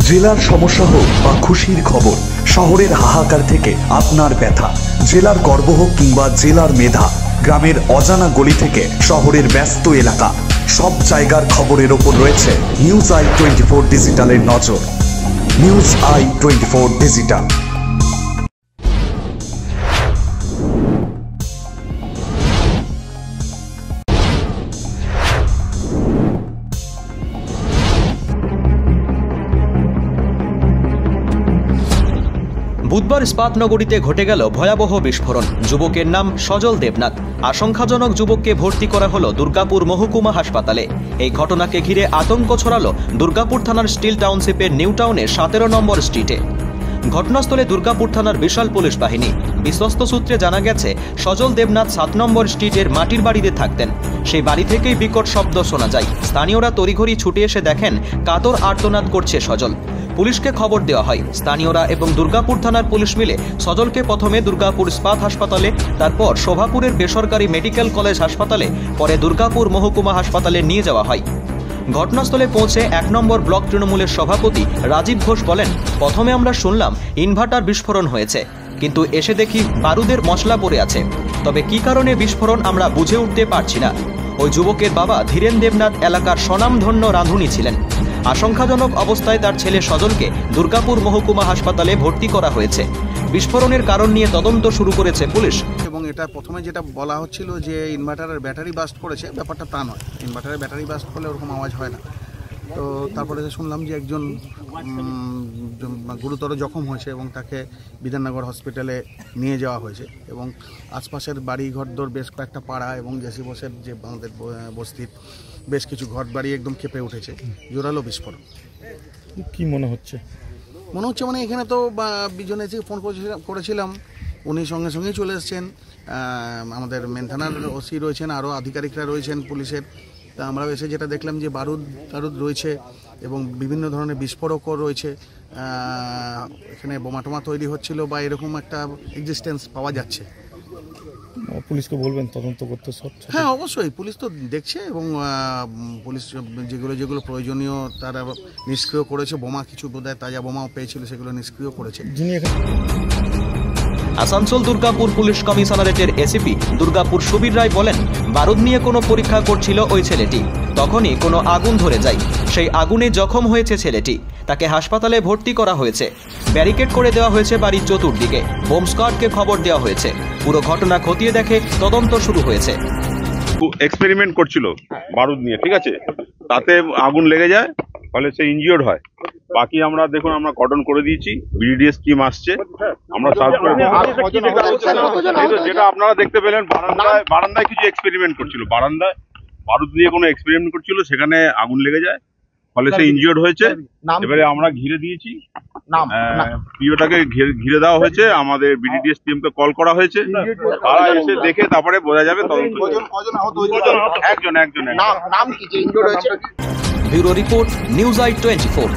জেলার সমস্যা হোক বা খুশির খবর, শহরের হাহাকার থেকে আপনার ব্যথা, জেলার গর্ব হোক কিংবা জেলার মেধা, গ্রামের অজানা গলি থেকে শহরের ব্যস্ত এলাকা, সব জায়গার খবরের ওপর রয়েছে নিউজ আই 24 ডিজিটালের নজর। News I 24 digital. বুধবার ইস্পাত নগরীতে ঘটে গেল ভয়াবহ বিস্ফোরণ। যুবকের নাম সজল দেবনাথ। আশঙ্কাজনক যুবককে ভর্তি করা হলো দুর্গাপুর মহকুমা হাসপাতালে। এই ঘটনাকে ঘিরে আতঙ্ক ছড়ালো দুর্গাপুর থানার স্টিল টাউনশিপের নিউ টাউনের 17 নম্বর স্ট্রিটে। ঘটনাস্থলে দুর্গাপুর থানার বিশাল পুলিশ বাহিনী। বিশ্বস্ত সূত্রে জানা গেছে, সজল দেবনাথ 7 নম্বর স্ট্রিটের মাটির বাড়িতে থাকতেন। সেই বাড়ি থেকেই বিকট শব্দ শোনা যায়। স্থানীয়রা তড়িঘড়ি ছুটে এসে দেখেন কাতর আর্তনাদ করছে সজল। পুলিশকে খবর দেওয়া হয়। স্থানীয়রা এবং দুর্গাপুর থানার পুলিশ মিলে সজলকে প্রথমে দুর্গাপুর ইস্পাত হাসপাতালে, তারপর শোভাপুরের বেসরকারি মেডিকেল কলেজ হাসপাতালে, পরে দুর্গাপুর মহকুমা হাসপাতালে নিয়ে যাওয়া হয়। ঘটনাস্থলে পৌঁছে 1 নম্বর ব্লক তৃণমূলের সভাপতি রাজীব ঘোষ বলেন, প্রথমে আমরা শুনলাম ইনভার্টার বিস্ফোরণ হয়েছে, কিন্তু এসে দেখি বারুদের মশলা পড়ে আছে। তবে কি কারণে বিস্ফোরণ আমরা বুঝে উঠতে পারছি না। ওই যুবকের বাবা ধীরেন দেবনাথ এলাকার স্বনামধন্য রাঁধুনি ছিলেন। আশঙ্কাজনক অবস্থায় তার ছেলে সজলকে দুর্গাপুর মহকুমা হাসপাতালে ভর্তি করা হয়েছে। বিস্ফোরণের কারণ নিয়ে তদন্ত শুরু করেছে পুলিশ। এবং এটা প্রথমে যেটা বলা হচ্ছিল যে ইনভার্টারের ব্যাটারি বাস্ট করেছে, ব্যাপারটা তা নয়। ইনভার্টারের ব্যাটারি বাস্ট করলে ওরকম আওয়াজ হয় না। তো তারপরে শুনলাম যে একজন গুরুতর জখম হয়েছে এবং তাকে বিধাননগর হসপিটালে নিয়ে যাওয়া হয়েছে। এবং আশপাশের বাড়ি ঘরদোর বেশ কয়েকটা পাড়া এবং জেসি বসের যে আমাদের বস্তির বেশ কিছু ঘর বাড়ি একদম কেঁপে উঠেছে। জোরালো বিস্ফোরণ। কি মনে হচ্ছে? মানে এখানে তো বিজনে ফোন করেছিলাম, উনি সঙ্গে সঙ্গেই চলে এসছেন। আমাদের মেন থানার ওসি রয়েছেন, আরও আধিকারিকরা রয়েছেন পুলিশের। তা আমরা এসে যেটা দেখলাম যে বারুদ রয়েছে এবং বিভিন্ন ধরনের বিস্ফোরকও রয়েছে। এখানে বোমা টোমা তৈরি হচ্ছিল বা এরকম একটা এক্সিস্টেন্স পাওয়া যাচ্ছে। পুলিশকে বলবেন তদন্ত করতে সব? হ্যাঁ, অবশ্যই পুলিশ তো দেখছে এবং পুলিশ যেগুলো প্রয়োজনীয় তারা নিষ্ক্রিয় করেছে। বোমা কিছু বোধহয় তাজা বোমাও পেয়েছিল, সেগুলো নিষ্ক্রিয় করেছে। আসানসোল দুর্গাপুর পুলিশ কমিশনারেটের এসিপি দুর্গাপুর সুবীর রায় বলেন, বারুদ নিয়ে কোনো পরীক্ষা করছিল ওই ছেলেটি, তখনই কোনো আগুন ধরে যায়। সেই আগুনে জখম হয়েছে ছেলেটি, তাকে হাসপাতালে ভর্তি করা হয়েছে। ব্যারিকেড করে দেওয়া হয়েছে বাড়ির চতুর্দিকে। বোম স্কোয়াডকে খবর দেওয়া হয়েছে। পুরো ঘটনা খতিয়ে দেখে তদন্ত শুরু হয়েছে। এক্সপেরিমেন্ট করছিল বারুদ নিয়ে, ঠিক আছে, তাতে আগুন লেগে যায়, ফলে সে ইনজিওর্ড হয়। বাকি আমরা দেখুন, আমরা কর্ডন করে দিয়েছি, বিডিডিএস টিম আসছে, আমরা সার্চ করে যেটা আপনারা দেখতে পেলেন, বারান্দায় কিছু এক্সপেরিমেন্ট করছিল, বারান্দায় বারুদ দিয়ে কোনো এক্সপেরিমেন্ট করছিল, সেখানে আগুন লেগে যায়, ফলে সে ইনজিওর্ড হয়েছে। এবারে আমরা ঘিরে দিয়েছি, পিওটাকে ঘিরে দেওয়া হয়েছে, আমাদের বিডিডিএস টিমকে কল করা হয়েছে, তারা এসে দেখে তারপরে বোঝা যাবে তদন্ত। একজন। Bureau report, news I 24।